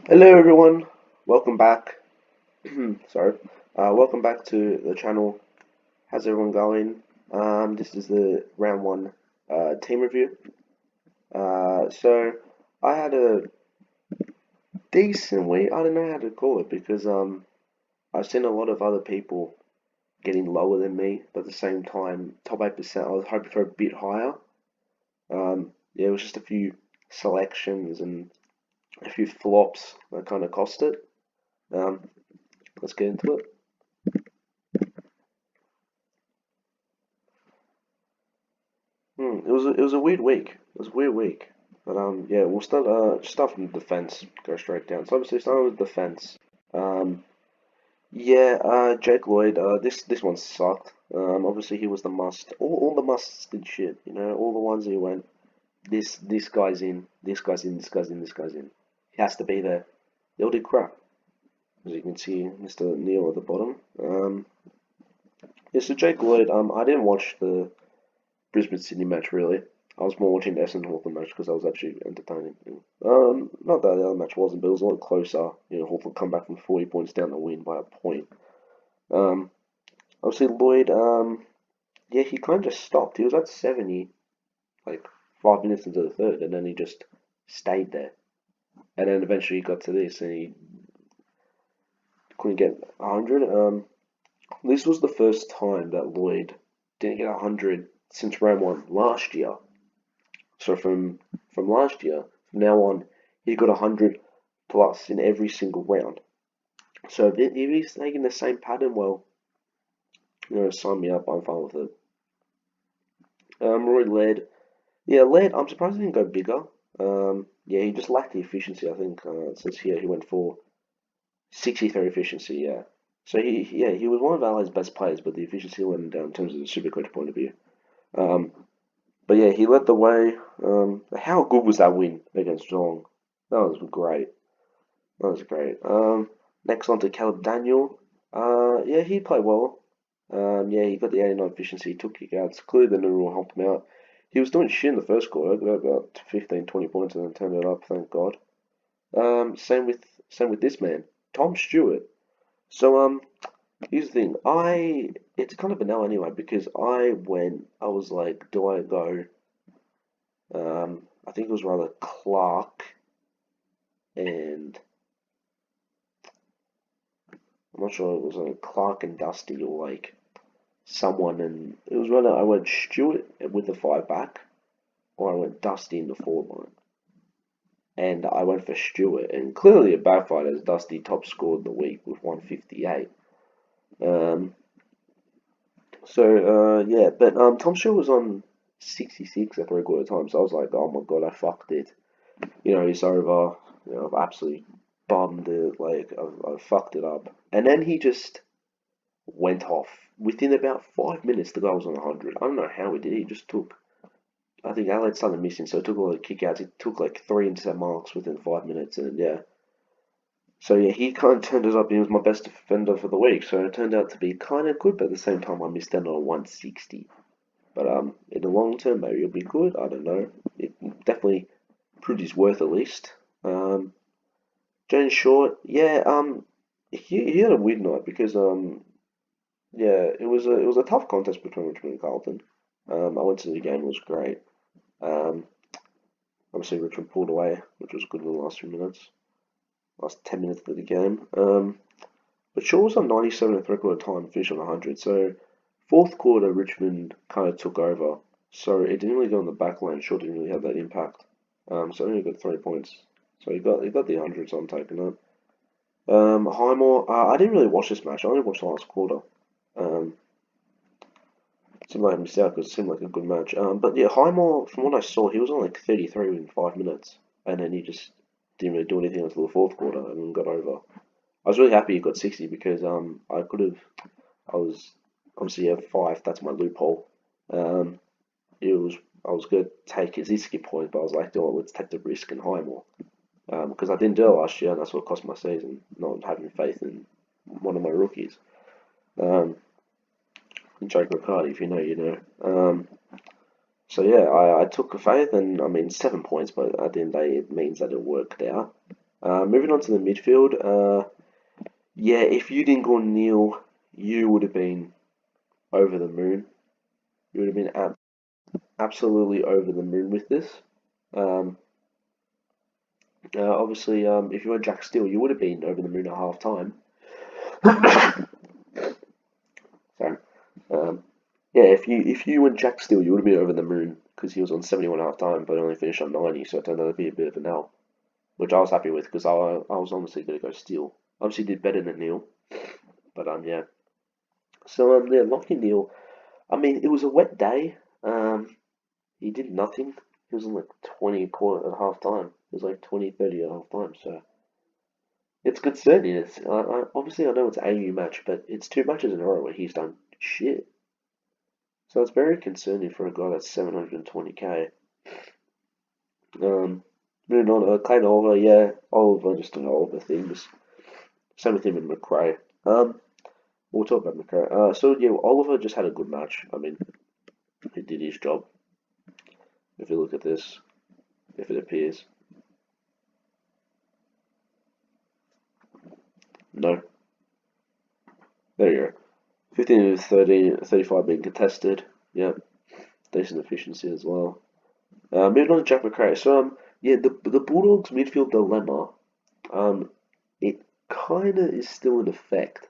Hello everyone, welcome back. Sorry, welcome back to the channel. How's everyone going? This is the round one team review. So I had a decent week. I don't know how to call it because I've seen a lot of other people getting lower than me, but at the same time, top 8%. I was hoping for a bit higher. Yeah, it was just a few selections and a few flops that kind of cost it. Um, let's get into it. It was a weird week. It was a weird week. But yeah, we'll start from the defense. Go straight down. So obviously starting with defense. Um yeah, Jake Lloyd. This one sucked. Obviously he was the must. All the musts did shit. You know, all the ones that you went. This guy's in. This guy's in. This guy's in. This guy's in. He has to be there. They all did crap. As you can see, Mr. Neil at the bottom. Yeah. So Jake Lloyd. I didn't watch the Brisbane Sydney match really. I was more watching the Essendon Hawthorn match because that was actually entertaining. Not that the other match wasn't, but it was a lot closer. You know, Hawthorn come back from 40 points down to win by a point. Um, Obviously Lloyd, yeah, he kind of just stopped. He was at 70, like 5 minutes into the third, and then he just stayed there. And then eventually he got to this, and he couldn't get 100. This was the first time that Lloyd didn't get 100 since round one last year. So from last year, from now on, he got 100 plus in every single round. So if he's taking the same pattern, well, sign me up. I'm fine with it. Roy Laird, yeah, Laird. I'm surprised he didn't go bigger. Yeah, he just lacked the efficiency. I think it says here he went for 63 efficiency. Yeah, so he was one of Adelaide's best players, but the efficiency went down in terms of the Supercoach point of view. Um, but yeah, he led the way. How good was that win against Geelong? That was great. That was great. Next on to Caleb Daniel. Yeah, he played well. Yeah, he got the 89 efficiency, he took kickouts. Clearly the new rule helped him out. He was doing shit in the first quarter, got about 15, 20 points and then turned it up, thank God. Same with this man, Tom Stewart. So here's the thing. It's kind of a no anyway because I was like, do I go? I think it was rather Clark and I'm not sure it was like Clark and Dusty or like someone, and it was whether I went Stewart with the five back or I went Dusty in the forward line. And I went for Stewart, and clearly it backfired as Dusty top scored the week with 158. Um, yeah, but Tom Stewart was on 66 at three-quarter time, so I was like, oh my god, I fucked it. You know, it's over. You know, I've absolutely bummed it. Like I've fucked it up. And then he just went off. Within about 5 minutes, the guy was on 100. I don't know how he did it. He just took, I think Adelaide started missing, so it took a lot of kickouts. It took like three intercept marks within 5 minutes, and yeah. So yeah, he kind of turned it up. He was my best defender for the week, so it turned out to be kind of good. But at the same time, I missed out on a 160. But in the long term, maybe it'll be good. I don't know. It definitely proved his worth at least. James Short, yeah, he had a weird night because yeah, it was a tough contest between Richmond and Carlton. I went to the game, it was great. Um, Obviously Richmond pulled away, which was good in the last few minutes, last 10 minutes of the game. But Shaw was on 97 and three-quarter time, finished on 100. So fourth quarter, Richmond kind of took over. So it didn't really go on the back line. Shaw didn't really have that impact. So only got 3 points. So he got the 100, so I'm taking it. Highmore, I didn't really watch this match. I only watched the last quarter. Um, Seemed like I missed out because it seemed like a good match. But yeah, Highmore, from what I saw, he was on like 33 in 5 minutes, and then he just didn't really do anything until the fourth quarter and then got over. I was really happy he got 60 because I could have. I was obviously at five. That's my loophole. Um, it was I was going to take his Iski point, but I was like, oh, let's take the risk and Highmore because I didn't do it last year, and that's what cost my season. Not having faith in one of my rookies. Um, Jake McCarty, if you know, you know. So yeah, I took a faith, and I mean 7 points, but at the end of the day, it means that it worked out. Moving on to the midfield. Yeah, if you didn't go Neil, you would have been over the moon. You would have been absolutely over the moon with this. Um, Obviously, if you were Jack Steele, you would have been over the moon at half time. Sorry. Um, yeah, if you went Jack Steele, you would have been over the moon because he was on 71 half time, but only finished on 90, so it turned out to be a bit of an L, which I was happy with because I was honestly going to go Steele. Obviously, did better than Neil, but yeah. So yeah, Lockie Neil. I mean, it was a wet day. He did nothing. He was on like 20 a quarter at half time. It was like 20, 30 at half time. So it's concerning. Obviously I know it's a AU match, but it's 2 matches in a row where he's done shit. So it's very concerning for a guy that's 720k. Um, Moving on, Clayton Oliver, yeah, Oliver just doing Oliver things. Same with him and McRae. We'll talk about McRae. So yeah, Oliver just had a good match. I mean, he did his job. If you look at this, if it appears, no, there you go. 15 to 30, 35 being contested. Yep, decent efficiency as well. Moving on to Jack McRae. So yeah, the Bulldogs midfield dilemma. Um, it kind of is still in effect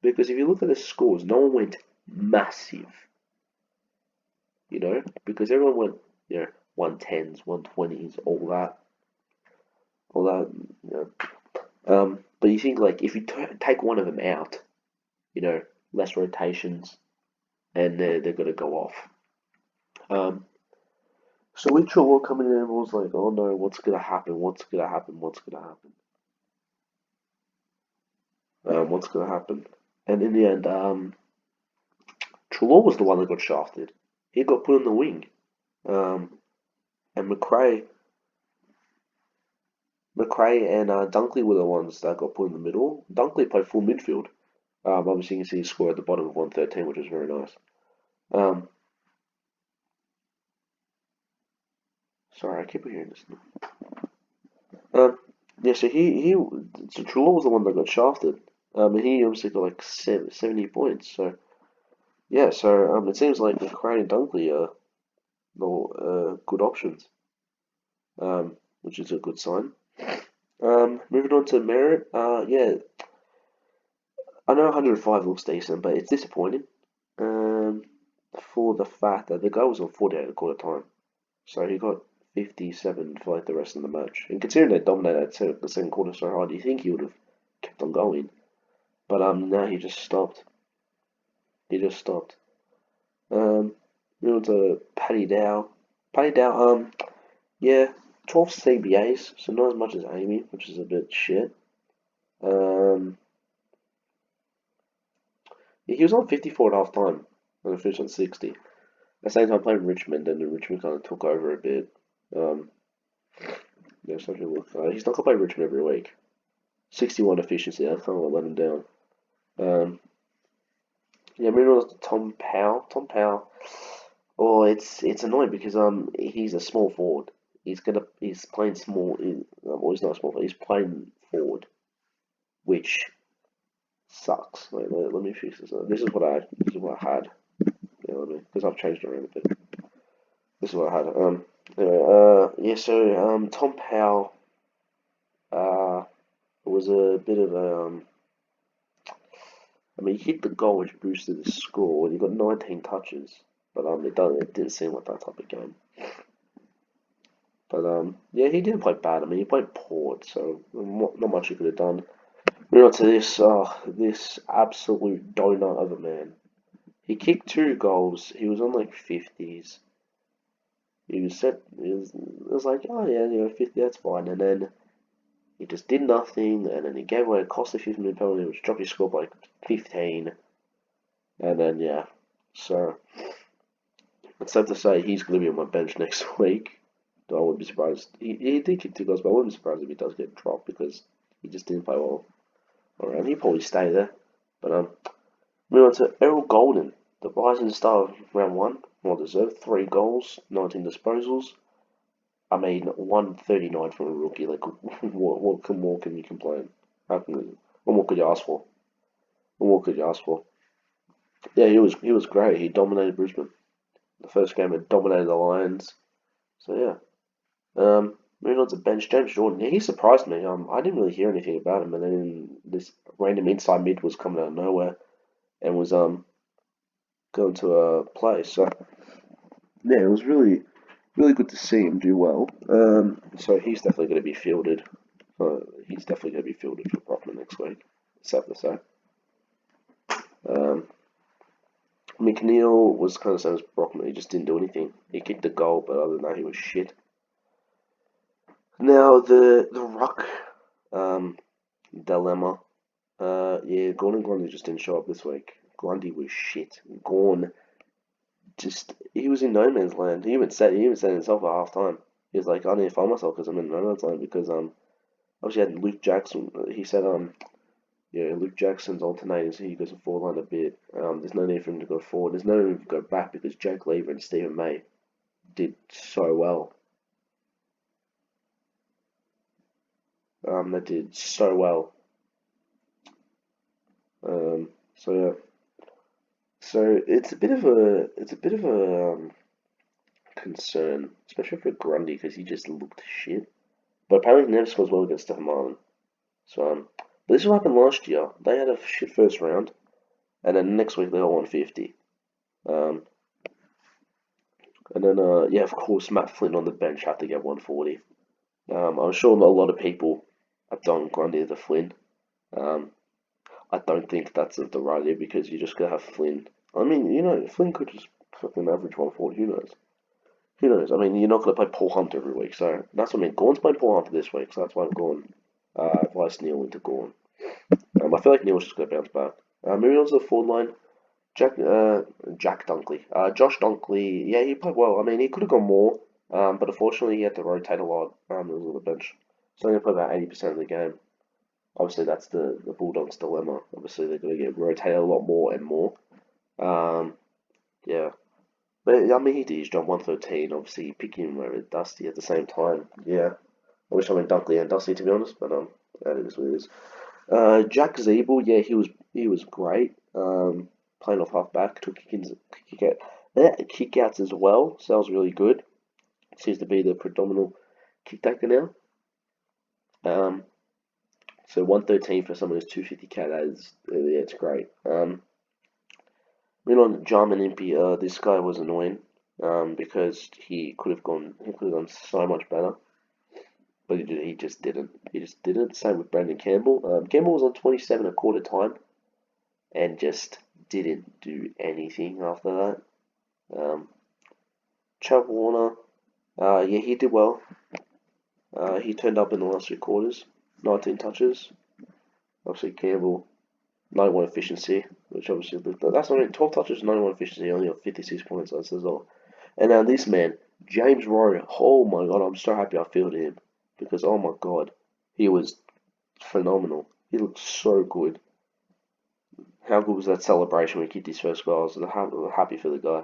because if you look at the scores, no one went massive. Because everyone went 110s, 120s, all that. But you think like if you take one of them out, less rotations, and they're gonna go off. Um, so with Trelaw coming in, everyone's like, oh no, what's gonna happen? What's gonna happen? What's gonna happen? What's gonna happen? And in the end, Trelaw was the one that got shafted. He got put on the wing. Um, and McRae and Dunkley were the ones that got put in the middle. Dunkley played full midfield. Obviously, you can see he scored at the bottom of 113, which was very nice. Um, Sorry, I keep hearing this. Um, yeah, so Trelaw was the one that got shafted. And he obviously got like 70 points. So yeah, it seems like McRae and Dunkley are no good options. Which is a good sign. Moving on to Merritt. Yeah, I know 105 looks decent, but it's disappointing. Um, for the fact that the guy was on 48 at quarter time, so he got 57 for like the rest of the match. And considering they dominated the second quarter so hard, you think he would have kept on going. But now he just stopped. He just stopped. Um, Moving on to Paddy Dow. Paddy Dow. Yeah, 12 CBAs, so not as much as Amy, which is a bit shit. Um, yeah, he was on 54 at half time and finished on 60. At the same time, playing Richmond, and then Richmond kind of took over a bit. Um, yeah, so look, he's not going to play Richmond every week. 61 efficiency, I can't let him down. Um, yeah, moving on to Tom Powell. Tom Powell. Oh, it's annoying because he's a small forward. He's playing small. Well, he's not small. He's playing forward, which sucks. Wait, let me fix this. This is what I had. Yeah, because I've changed it around a bit. This is what I had. Anyway, yeah. So Tom Powell uh was a bit of a I mean, he hit the goal which boosted his score, and he got 19 touches. But it didn't seem like that type of game. But yeah, he didn't play bad. I mean, he played Port, so not much he could have done. Moving on to this absolute donut of a man. He kicked 2 goals. He was on like 50s. He was set. It was like, oh yeah, 50, that's fine. And then he just did nothing, and then he gave away a costly 50-minute penalty, which dropped his score by like 15. And then yeah, so it's safe to say he's going to be on my bench next week. I wouldn't be surprised. He did kick 2 goals, but I wouldn't be surprised if he does get dropped because he just didn't play well around. He'll probably stay there. But moving on to Errol Golden, the rising star of round one, well deserved. 3 goals, 19 disposals. I mean, 139 from a rookie. Like, what more can you complain? What more could you ask for? What more could you ask for? Yeah, he was great. He dominated Brisbane. The first game, it dominated the Lions. So yeah. Moving on to bench, James Jordan. Yeah, he surprised me. I didn't really hear anything about him, and then this random inside mid was coming out of nowhere and was going to play. So yeah, it was really good to see him do well. So he's definitely going to be fielded. He's definitely going to be fielded for Brockman next week. Sad to say. Um, McNeil was kind of the same as Brockman. He just didn't do anything. He kicked a goal, but other than that, he was shit. Now the ruck dilemma. Yeah, Gorn and Grundy just didn't show up this week. Grundy was shit. Gorn he was in no man's land. He even said himself at half time. He was like, I need to find myself because I'm in no man's land because obviously had Luke Jackson. He said yeah, Luke Jackson's alternating, so he goes forward line a bit. There's no need for him to go forward. There's no need for him to go back because Jake Lever and Stephen May did so well. They did so well. So yeah. So it's a bit of a concern, especially for Grundy because he just looked shit. But apparently he never scores well against Stephen Marlin. So but this is what happened last year. They had a shit first round, and then next week they got 150. Um, and then yeah, of course Matt Flynn on the bench had to get 140. I'm sure a lot of people have done Grundy to Flynn. Um, I don't think that's the right idea because you just gotta have Flynn. I mean, Flynn could just fucking average 140. Who knows? Who knows? I mean, you're not gonna play Paul Hunter every week, so that's what I mean. Gorn's playing Paul Hunter this week, so that's why I'm going vice Neil into Gorn. I feel like Neil's just gonna bounce back. Moving on to the forward line, Jack Dunkley. Josh Dunkley, yeah, he played well. I mean, he could have gone more, but unfortunately he had to rotate a lot. He was on the bench, so he played about 80% of the game. Obviously, that's the Bulldogs' dilemma. Obviously, they're going to get rotated a lot more and more. Um, yeah. But, I mean, he did his job 113. Obviously, picking him over Dusty at the same time. Yeah. I wish I went Dunkley and Dusty, to be honest, but that is what it is. Jack Zeeble, yeah, he was great. Playing off halfback, took kick outs as well, so that was really good. Seems to be the predominant kick taker now. So 113 for someone who's 250k, that is, yeah, it's great. On Jarman Impey, this guy was annoying, because he could have gone so much better, but he just didn't. He just didn't. Same with Brandon Campbell. Campbell was on 27 a quarter time, and just didn't do anything after that. Chad Warner, yeah, he did well. He turned up in the last three quarters, 19 touches. Obviously Campbell, 91 efficiency, which obviously that's not it. 12 touches, 91 efficiency, only got 56 points. That says all. And now this man, James Rory. Oh my god, I'm so happy I fielded him because oh my god, he was phenomenal. He looked so good. How good was that celebration when he kicked his first goal? I was happy for the guy.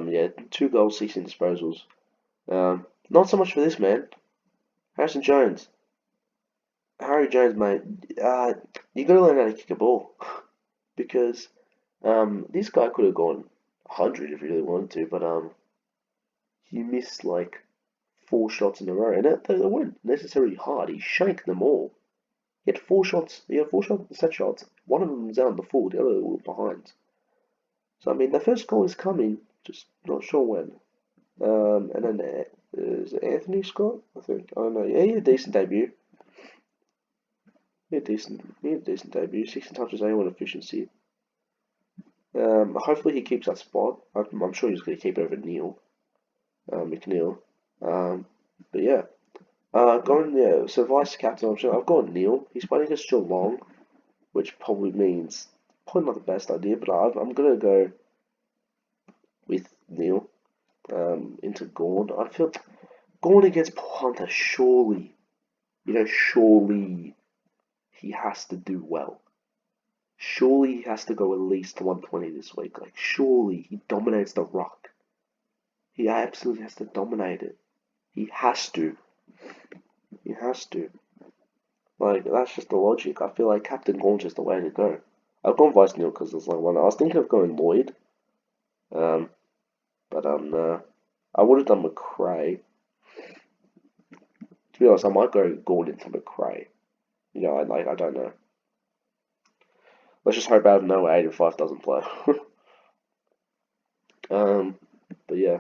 Yeah, 2 goals, 16 disposals. Not so much for this man, Harrison Jones. Harry Jones, mate. You got to learn how to kick a ball because this guy could have gone 100 if he really wanted to, but he missed like 4 shots in a row, and they weren't necessarily hard. He shanked them all. He had 4 shots. He had 4 set shots. One of them was out on the full, the other was behind. So I mean, the first goal is coming, just not sure when. And then is it Anthony Scott? I think. I don't know. Yeah, he had a decent debut. He had a decent debut. 16 touches, 81 efficiency. Hopefully he keeps that spot. I'm sure he's going to keep it over Neil, McNeil. But yeah, So vice captain option, I've got Neil. He's playing against Geelong, which probably means probably not the best idea. But I'm gonna go with Neil. Into Gorn. I feel Gorn against Hunter. Surely, surely he has to do well. Surely he has to go at least 120 this week. Like, surely he dominates the ruck. He absolutely has to dominate it. He has to. He has to. Like, that's just the logic. I feel like Captain Gaunt's just the way to go. I've gone Vice Neil because it's like one. I was thinking of going Lloyd, um, but I would have done McRae. To be honest, I might go Gordon to McRae. I don't know. Let's just hope out of nowhere 85 doesn't play. um, but yeah,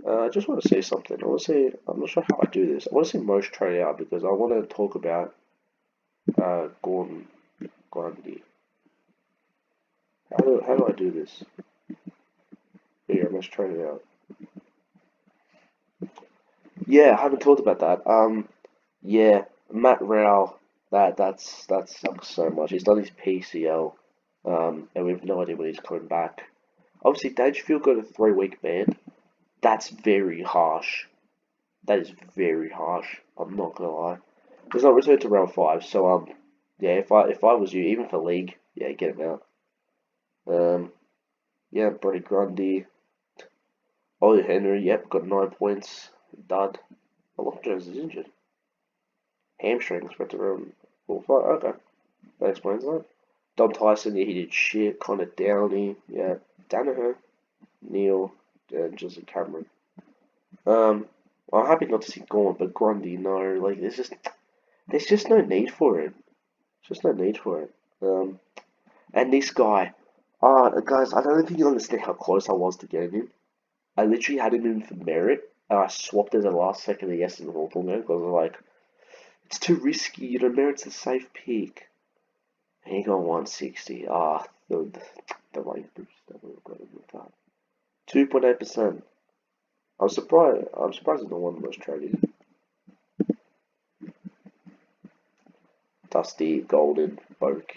I just want to say something. I want to say I'm not sure how I do this. I want to say most trade out because I want to talk about Gordon Grundy. How do I do this? Here, most trade out. Yeah, I haven't talked about that. Yeah, Matt Rowell. That sucks so much. He's done his PCL. And we have no idea when he's coming back. Obviously, Dangerfield got a 3-week ban. That's very harsh. That is very harsh. I'm not gonna lie. He's not returned to round 5, so yeah. If I was you, even for league, yeah, get him out. Um, yeah, Brody Grundy, Ollie Henry. Yep, got 9 points. Dud. Long Jones is injured. Hamstring spread to round 4-5. Okay, that explains that. Dom Tyson, yeah, he did shit. Connor Downey, yeah. Danaher, Neil, and Joseph Cameron. Um, I'm happy not to see Gaunt, but Grundy, no. Like, there's just no need for it. There's just no need for it. And this guy, guys, I don't think you understand how close I was to getting him. I literally had him in for merit, and I swapped it at the last second of yes in the Hawthorn game because I was like, it's too risky. Merit's a safe pick. And he got 160. The rate boost. I would have got him with that. 2.8%. I'm surprised. I'm surprised he's not one of the most traded. Dusty, Golden, Boak,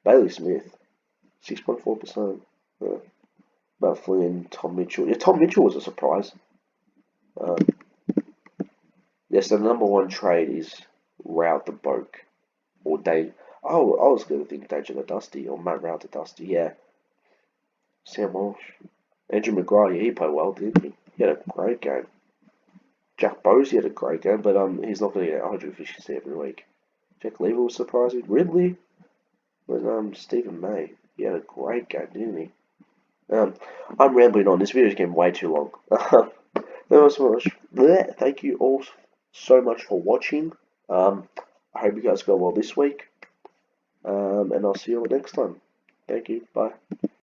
Bailey Smith, 6.4%. Yeah. Matt Flynn, Tom Mitchell. Yeah, Tom Mitchell was a surprise. Uh, yes, the number one trade is Route the Boak or Dave. Oh, I was going to think Danger the Dusty or Matt Route the Dusty. Yeah, Sam Walsh, Andrew McGrath. Yeah, he played well, didn't he? He had a great game. Jack Bowes, he had a great game, but he's not going to get 150 every week. Jack Lever was surprising. Ridley was Stephen May. He had a great game, didn't he? I'm rambling on. This video is getting way too long. Thank you all so much for watching. I hope you guys go well this week. And I'll see you all next time. Thank you. Bye.